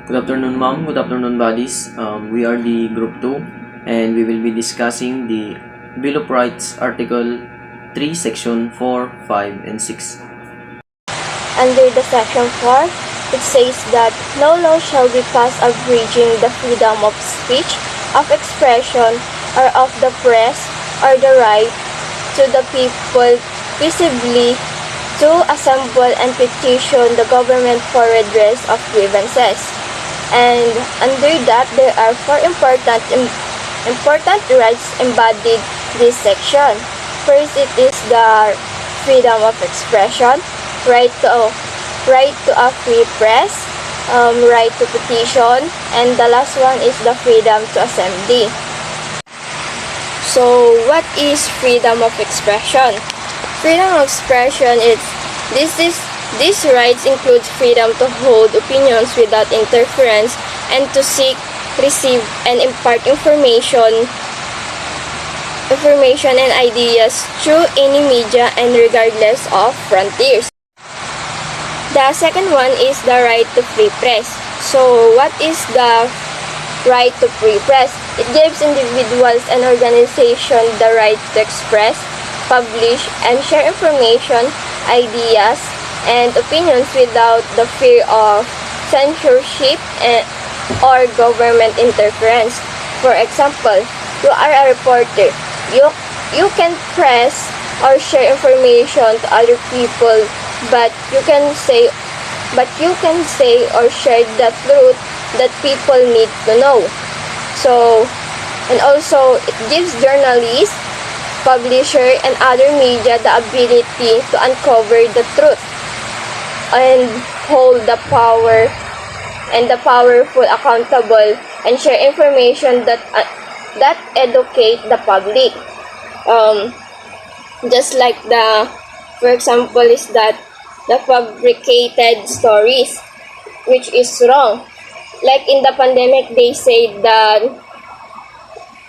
Good afternoon, ma'am. Good afternoon, buddies. We are the Group 2, and we will be discussing the Bill of Rights, Article 3, Section 4, 5, and 6. Under the Section 4, it says that no law shall be passed abridging the freedom of speech, of expression, or of the press, or the right to the people peaceably to assemble and petition the government for redress of grievances. And under that, there are four important rights embodied this section. First, it is the freedom of expression, right to a free press, right to petition, and the last one is the freedom to assembly. So, what is freedom of expression? Freedom of expression these rights include freedom to hold opinions without interference and to seek, receive, and impart information and ideas through any media and regardless of frontiers. The second one is the right to free press. So, what is the right to free press? It gives individuals and organizations the right to express, publish, and share information, ideas, and opinions without the fear of censorship or government interference. For example, you are a reporter. You can press or share information to other people, but you can say or share the truth that people need to know. So, and also it gives journalists, publisher, and other media the ability to uncover the truth and hold the powerful accountable and share information that educate the public. Just like for example, is that the fabricated stories, which is wrong. Like in the pandemic, they say that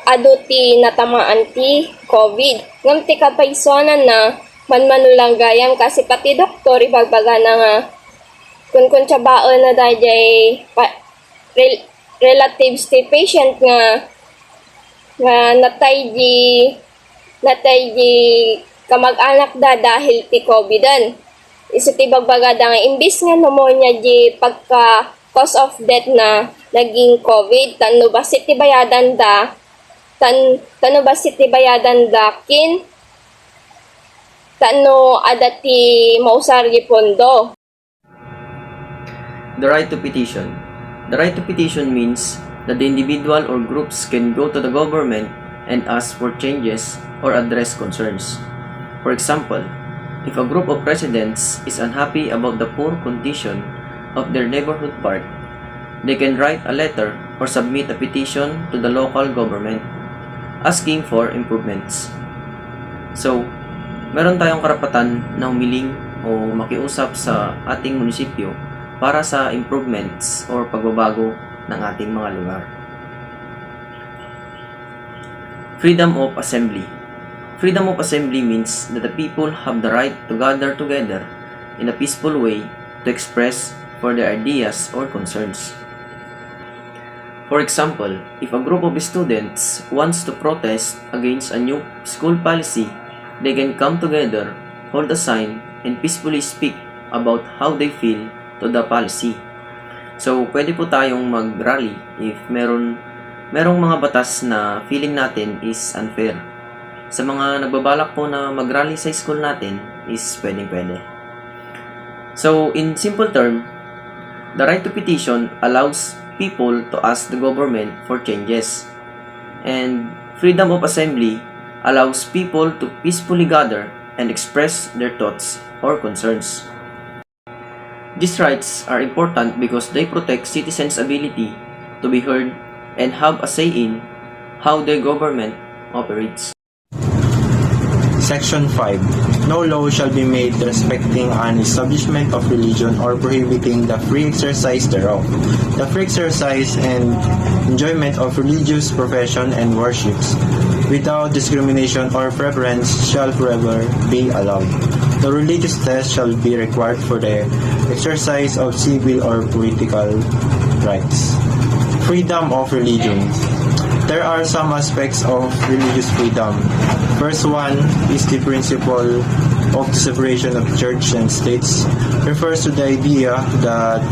aduti natamaan ti COVID. Ngam ti kapaisonan na manmanulang gayam kasi pati doktor ibagbaga na nga kun tsabaon na dayay relatives ti patient nga natay di kamag-anak da dahil ti COVID-an. Isa ti bagbaga da nga imbis nga pneumonia di pagka cause of death na naging COVID, tano ba ti bayadan da kin tano adati mausar di pondo. The right to petition. The right to petition means that the individual or groups can go to the government and ask for changes or address concerns. For example, if a group of residents is unhappy about the poor condition of their neighborhood park, they can write a letter or submit a petition to the local government asking for improvements. So, meron tayong karapatan na humiling o makiusap sa ating munisipyo para sa improvements or pagbabago ng ating mga lugar. Freedom of assembly. Freedom of assembly means that the people have the right to gather together in a peaceful way to express for their ideas or concerns. For example, if a group of students wants to protest against a new school policy, they can come together, hold a sign, and peacefully speak about how they feel to the policy. So, pwede po tayong mag-rally if merong mga batas na feeling natin is unfair. Sa mga nagbabalak po na mag-rally sa school natin is pwede. So, in simple term, the right to petition allows people to ask the government for changes. And freedom of assembly allows people to peacefully gather and express their thoughts or concerns. These rights are important because they protect citizens' ability to be heard and have a say in how their government operates. Section 5. No law shall be made respecting an establishment of religion or prohibiting the free exercise thereof. The free exercise and enjoyment of religious profession and worships, without discrimination or preference, shall forever be allowed. The religious test shall be required for the exercise of civil or political rights. Freedom of religion. There are some aspects of religious freedom. First one is the principle of the separation of church and states. Refers to the idea that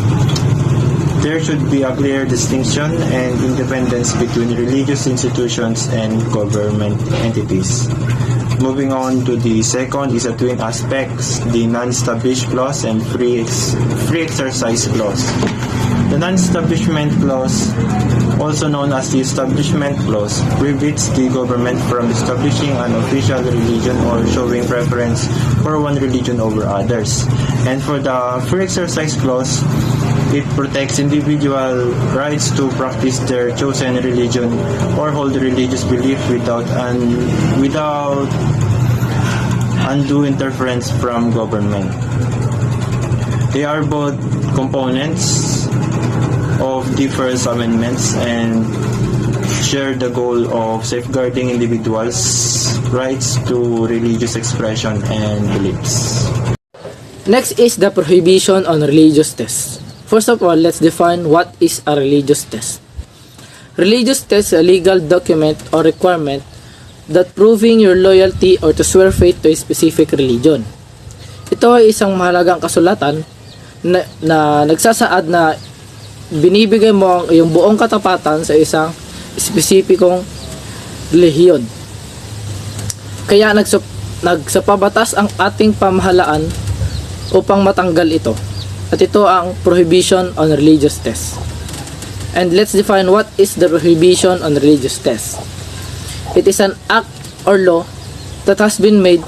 there should be a clear distinction and independence between religious institutions and government entities. Moving on to the second is the twin aspects, the non-established clause and free exercise clause. The non-establishment clause, also known as the establishment clause, prohibits the government from establishing an official religion or showing preference for one religion over others. And for the free exercise clause, it protects individual rights to practice their chosen religion or hold religious belief without undue interference from government. They are both components of the First Amendments and share the goal of safeguarding individuals' rights to religious expression and beliefs. Next is the prohibition on religious tests. First of all, let's define what is a religious test. Religious test is a legal document or requirement that proving your loyalty or to swear faith to a specific religion. Ito ay isang mahalagang kasulatan na nagsasaad na binibigay mo ang iyong buong katapatan sa isang espesipikong relihiyon. Kaya nagsapabatas ang ating pamahalaan upang matanggal ito. At ito ang prohibition on religious tests. And let's define what is the prohibition on religious tests. It is an act or law that has been made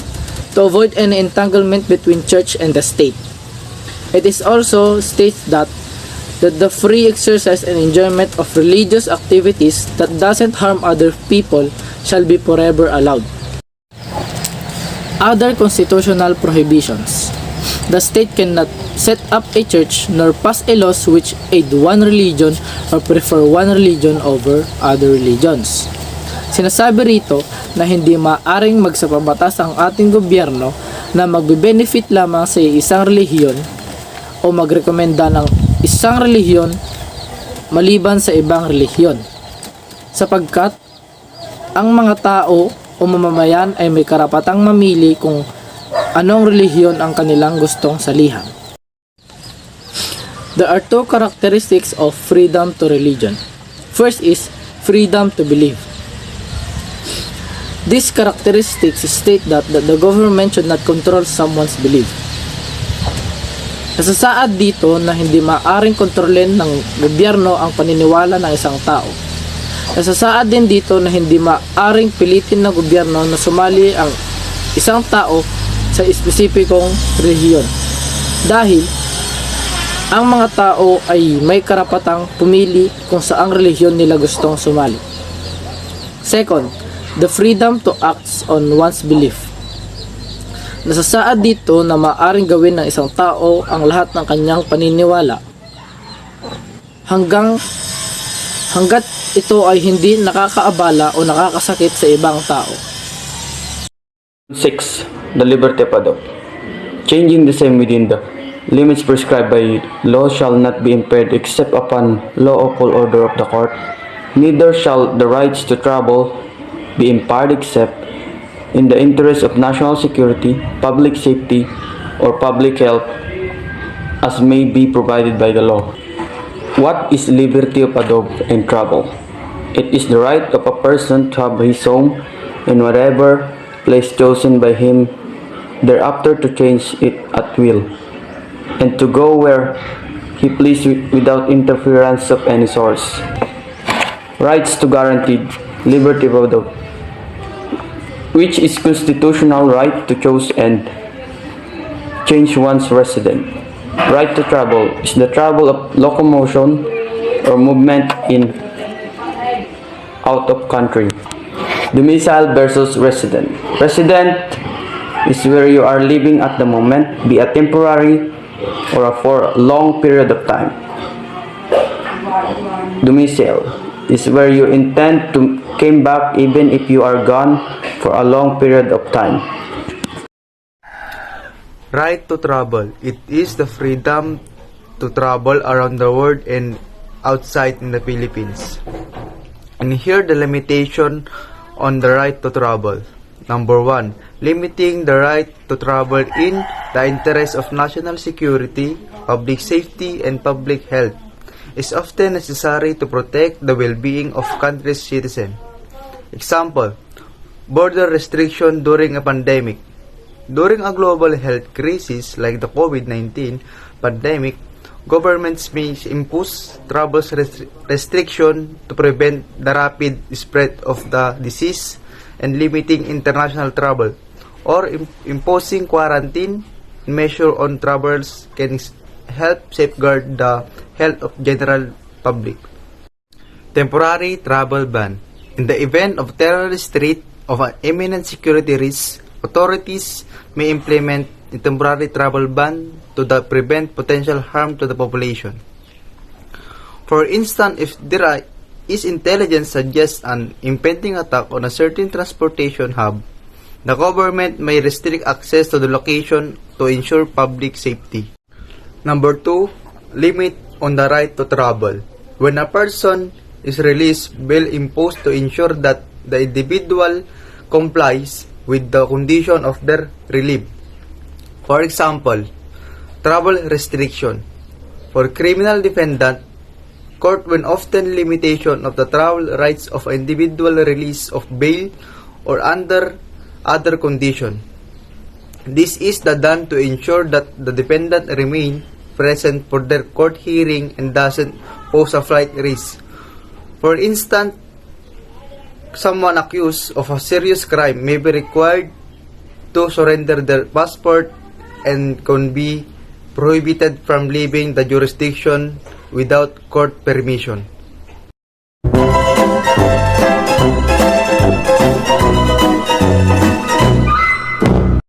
to avoid any entanglement between church and the state. It is also states that the free exercise and enjoyment of religious activities that doesn't harm other people shall be forever allowed. Other constitutional prohibitions. The state cannot set up a church nor pass a laws which aid one religion or prefer one religion over other religions. Sinasabi rito na hindi maaring magsapabatas ang ating gobyerno na magbe-benefit lamang sa isang relihiyon o magrekomenda ng isang relihiyon maliban sa ibang relihiyon, sapagkat ang mga tao o mamamayan ay may karapatang mamili kung anong relihiyon ang kanilang gustong salihan. There are two characteristics of freedom to religion. First is freedom to believe. These characteristics state that the government should not control someone's belief. Nasasaad dito na hindi maaring kontrolin ng gobyerno ang paniniwala ng isang tao. Nasasaad din dito na hindi maaring pilitin ng gobyerno na sumali ang isang tao sa espesipikong relihiyon. Dahil ang mga tao ay may karapatang pumili kung saang relihiyon nila gustong sumali. Second, the freedom to act on one's belief. Nasasaad dito na maaaring gawin ng isang tao ang lahat ng kanyang paniniwala hanggat ito ay hindi nakakaabala o nakakasakit sa ibang tao. 6. The liberty of adopt. Changing the same within the limits prescribed by law shall not be impaired except upon lawful order of the court. Neither shall the rights to travel be impaired except in the interest of national security, public safety, or public health as may be provided by the law. What is liberty of adopt and travel? It is the right of a person to have his home in whatever place chosen by him, thereafter to change it at will, and to go where he pleases without interference of any source. Rights to guaranteed liberty of adopt, which is constitutional right to choose and change one's residence. Right to travel is the travel of locomotion or movement in out of country. Domicile versus resident. Resident is where you are living at the moment, be a temporary or for a long period of time. Domicile is where you intend to come back even if you are gone for a long period of time. Right to travel. It is the freedom to travel around the world and outside in the Philippines. And here the limitation on the right to travel. Number 1, limiting the right to travel in the interest of national security, public safety, and public health is often necessary to protect the well-being of country's citizens. Example, border restriction during a pandemic. During a global health crisis like the COVID-19 pandemic, governments may impose travel restriction to prevent the rapid spread of the disease and limiting international travel, or imposing quarantine measure on travelers can help safeguard the health of general public. Temporary travel ban. In the event of terrorist threat of an imminent security risk, authorities may implement a temporary travel ban to prevent potential harm to the population. For instance, if there is intelligence suggests an impending attack on a certain transportation hub, the government may restrict access to the location to ensure public safety. Number 2, limit on the right to travel. When a person is released, bail imposed to ensure that the individual complies with the condition of their relief. For example, travel restriction. For criminal defendant, court when often limitation of the travel rights of individual release of bail or under other condition. This is done to ensure that the defendant remain present for their court hearing and doesn't pose a flight risk. For instance, someone accused of a serious crime may be required to surrender their passport and can be prohibited from leaving the jurisdiction without court permission.